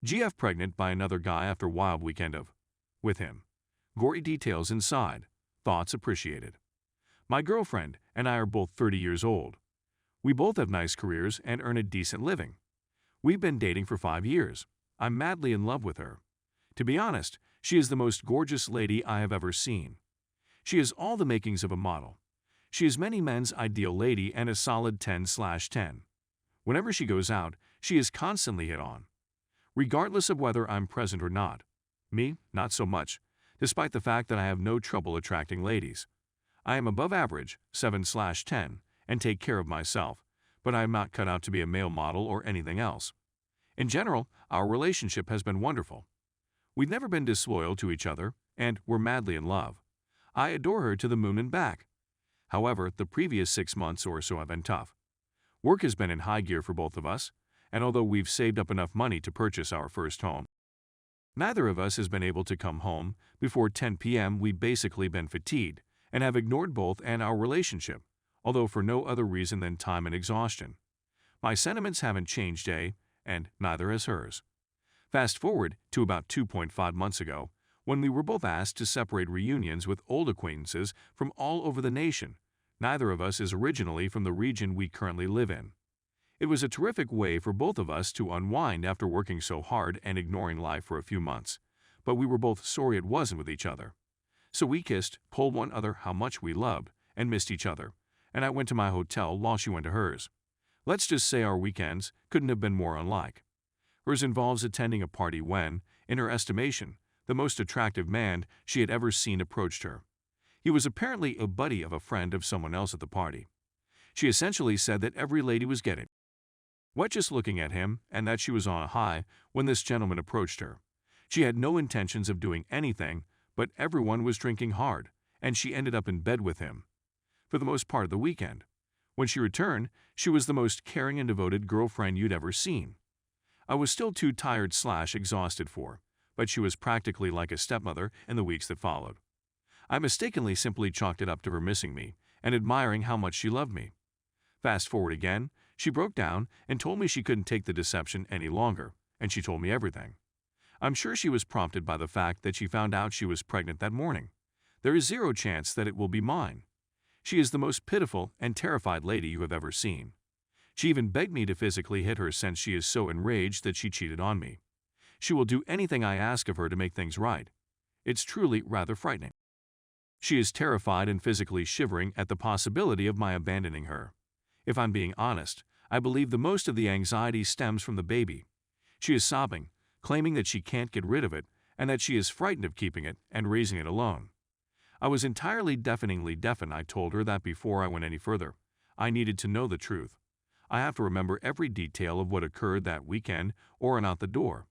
GF pregnant by another guy after wild weekend of with him. Gory details inside. Thoughts appreciated. My girlfriend and I are both 30 years old. We both have nice careers and earn a decent living. We've been dating for 5 years. I'm madly in love with her. To be honest, she is the most gorgeous lady I have ever seen. She has all the makings of a model. She is many men's ideal lady and a solid 10/10. Whenever she goes out, she is constantly hit on. Regardless of whether I'm present or not. Me, not so much, despite the fact that I have no trouble attracting ladies. I am above average, 7/10, and take care of myself, but I am not cut out to be a male model or anything else. In general, our relationship has been wonderful. We've never been disloyal to each other, and we're madly in love. I adore her to the moon and back. However, the previous 6 months or so have been tough. Work has been in high gear for both of us, and although we've saved up enough money to purchase our first home, neither of us has been able to come home before 10 p.m. We've basically been fatigued and have ignored both and our relationship, although for no other reason than time and exhaustion. My sentiments haven't changed, and neither has hers. Fast forward to about 2.5 months ago, when we were both asked to separate reunions with old acquaintances from all over the nation. Neither of us is originally from the region we currently live in. It was a terrific way for both of us to unwind after working so hard and ignoring life for a few months, but we were both sorry it wasn't with each other. So we kissed, told one another how much we loved and missed each other, and I went to my hotel while she went to hers. Let's just say our weekends couldn't have been more unlike. Hers involves attending a party when, in her estimation, the most attractive man she had ever seen approached her. He was apparently a buddy of a friend of someone else at the party. She essentially said that every lady was getting wet just looking at him and that she was on a high when this gentleman approached her. She had no intentions of doing anything, but everyone was drinking hard, and she ended up in bed with him for the most part of the weekend. When she returned, she was the most caring and devoted girlfriend you'd ever seen. I was still too tired/exhausted for, but she was practically like a stepmother in the weeks that followed. I mistakenly simply chalked it up to her missing me and admiring how much she loved me. Fast forward again, she broke down and told me she couldn't take the deception any longer, and she told me everything. I'm sure she was prompted by the fact that she found out she was pregnant that morning. There is zero chance that it will be mine. She is the most pitiful and terrified lady you have ever seen. She even begged me to physically hit her since she is so enraged that she cheated on me. She will do anything I ask of her to make things right. It's truly rather frightening. She is terrified and physically shivering at the possibility of my abandoning her. If I'm being honest, I believe the most of the anxiety stems from the baby. She is sobbing, claiming that she can't get rid of it and that she is frightened of keeping it and raising it alone. I was entirely deafeningly deaf and I told her that before I went any further, I needed to know the truth. I have to remember every detail of what occurred that weekend or I'm out the door.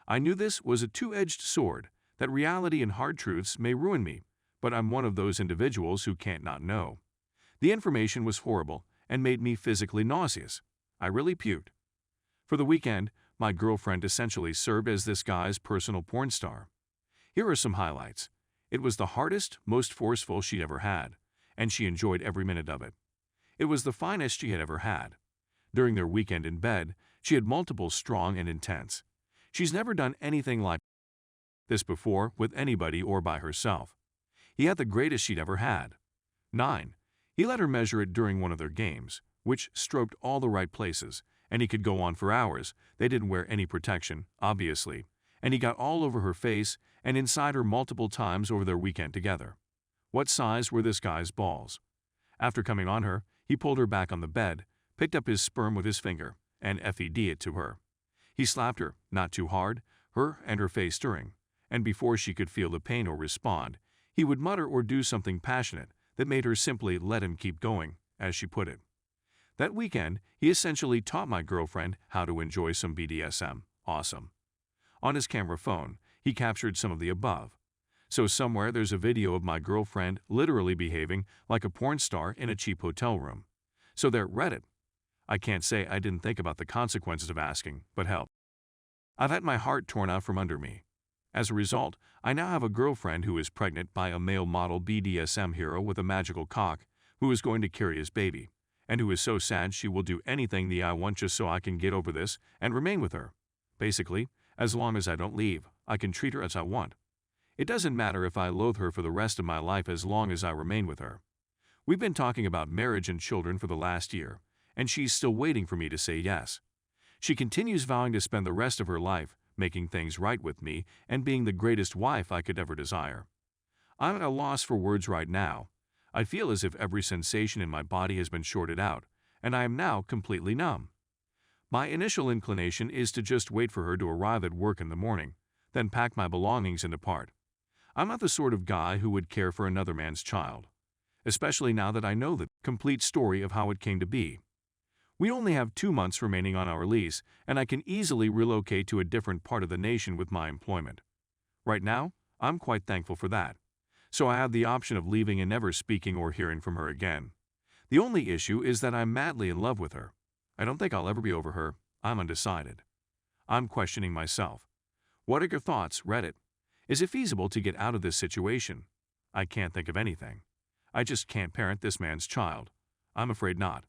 I knew this was a two-edged sword, that reality and hard truths may ruin me, but I'm one of those individuals who can't not know. The information was horrible and made me physically nauseous. I really puked. For the weekend, my girlfriend essentially served as this guy's personal porn star. Here are some highlights. It was the hardest, most forceful she'd ever had, and she enjoyed every minute of it. It was the finest she had ever had. During their weekend in bed, she had multiple strong and intense. She's never done anything like this before with anybody or by herself. He had the greatest she'd ever had. 9. He let her measure it during one of their games, which stroked all the right places, and he could go on for hours. They didn't wear any protection, obviously, and he got all over her face and inside her multiple times over their weekend together. What size were this guy's balls? After coming on her, he pulled her back on the bed, picked up his sperm with his finger, and fed it to her. He slapped her, not too hard, her and her face stirring, and before she could feel the pain or respond, he would mutter or do something passionate that made her simply let him keep going, as she put it. That weekend, he essentially taught my girlfriend how to enjoy some BDSM. Awesome. On his camera phone, he captured some of the above. So somewhere there's a video of my girlfriend literally behaving like a porn star in a cheap hotel room. So there, Reddit. I can't say I didn't think about the consequences of asking, but help. I've had my heart torn out from under me. As a result, I now have a girlfriend who is pregnant by a male model BDSM hero with a magical cock who is going to carry his baby, and who is so sad she will do anything I want just so I can get over this and remain with her. Basically, As long as I don't leave, I can treat her as I want. It doesn't matter if I loathe her for the rest of my life as long as I remain with her. We've been talking about marriage and children for the last year, and she's still waiting for me to say yes. She continues vowing to spend the rest of her life making things right with me and being the greatest wife I could ever desire. I'm at a loss for words right now. I feel as if every sensation in my body has been shorted out, and I am now completely numb. My initial inclination is to just wait for her to arrive at work in the morning, then pack my belongings and depart. I'm not the sort of guy who would care for another man's child, especially now that I know the complete story of how it came to be. We only have 2 months remaining on our lease, and I can easily relocate to a different part of the nation with my employment. Right now, I'm quite thankful for that. So I have the option of leaving and never speaking or hearing from her again. The only issue is that I'm madly in love with her. I don't think I'll ever be over her. I'm undecided. I'm questioning myself. What are your thoughts, Reddit? Is it feasible to get out of this situation? I can't think of anything. I just can't parent this man's child. I'm afraid not.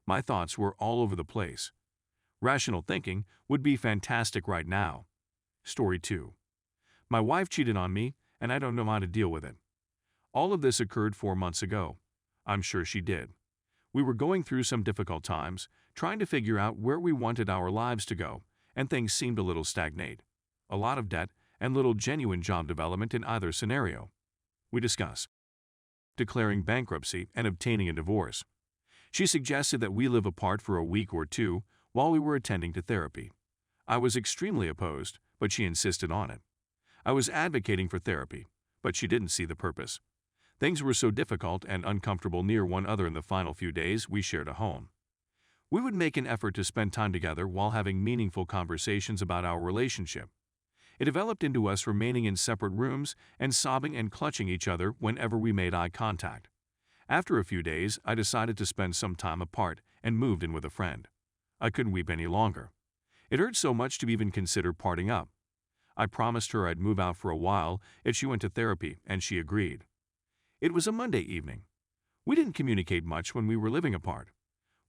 My thoughts were all over the place. Rational thinking would be fantastic right now. Story 2. My wife cheated on me, and I don't know how to deal with it. All of this occurred 4 months ago. I'm sure she did. We were going through some difficult times, trying to figure out where we wanted our lives to go, and things seemed a little stagnate. A lot of debt and little genuine job development in either scenario. We discuss declaring bankruptcy and obtaining a divorce. She suggested that we live apart for a week or 2 while we were attending to therapy. I was extremely opposed, but she insisted on it. I was advocating for therapy, but she didn't see the purpose. Things were so difficult and uncomfortable near one another in the final few days we shared a home. We would make an effort to spend time together while having meaningful conversations about our relationship. It developed into us remaining in separate rooms and sobbing and clutching each other whenever we made eye contact. After a few days, I decided to spend some time apart and moved in with a friend. I couldn't weep any longer. It hurt so much to even consider parting up. I promised her I'd move out for a while if she went to therapy, and she agreed. It was a Monday evening. We didn't communicate much when we were living apart.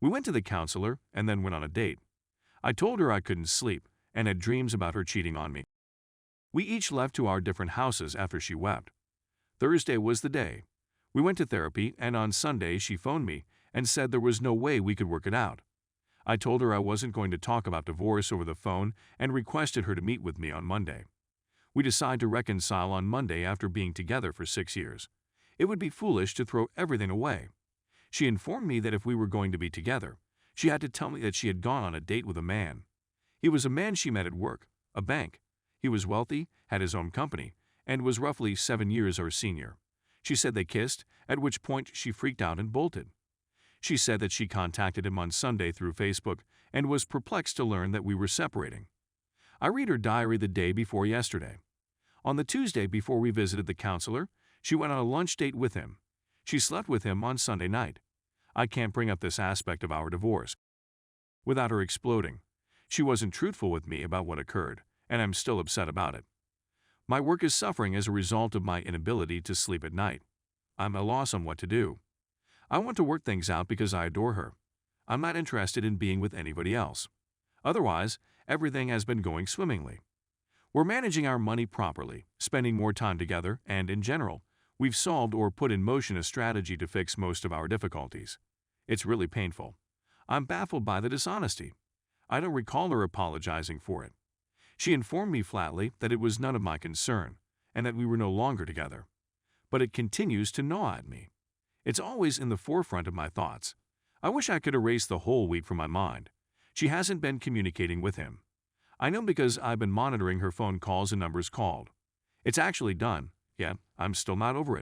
We went to the counselor and then went on a date. I told her I couldn't sleep and had dreams about her cheating on me. We each left to our different houses after she wept. Thursday was the day. We went to therapy, and on Sunday she phoned me and said there was no way we could work it out. I told her I wasn't going to talk about divorce over the phone and requested her to meet with me on Monday. We decided to reconcile on Monday after being together for 6 years. It would be foolish to throw everything away. She informed me that if we were going to be together, she had to tell me that she had gone on a date with a man. He was a man she met at work, a bank. He was wealthy, had his own company, and was roughly 7 years our senior. She said they kissed, at which point she freaked out and bolted. She said that she contacted him on Sunday through Facebook and was perplexed to learn that we were separating. I read her diary the day before yesterday. On the Tuesday before we visited the counselor, she went on a lunch date with him. She slept with him on Sunday night. I can't bring up this aspect of our divorce without her exploding. She wasn't truthful with me about what occurred, and I'm still upset about it. My work is suffering as a result of my inability to sleep at night. I'm at a loss on what to do. I want to work things out because I adore her. I'm not interested in being with anybody else. Otherwise, everything has been going swimmingly. We're managing our money properly, spending more time together, and in general, we've solved or put in motion a strategy to fix most of our difficulties. It's really painful. I'm baffled by the dishonesty. I don't recall her apologizing for it. She informed me flatly that it was none of my concern, and that we were no longer together. But it continues to gnaw at me. It's always in the forefront of my thoughts. I wish I could erase the whole week from my mind. She hasn't been communicating with him. I know because I've been monitoring her phone calls and numbers called. It's actually done, yet I'm still not over it.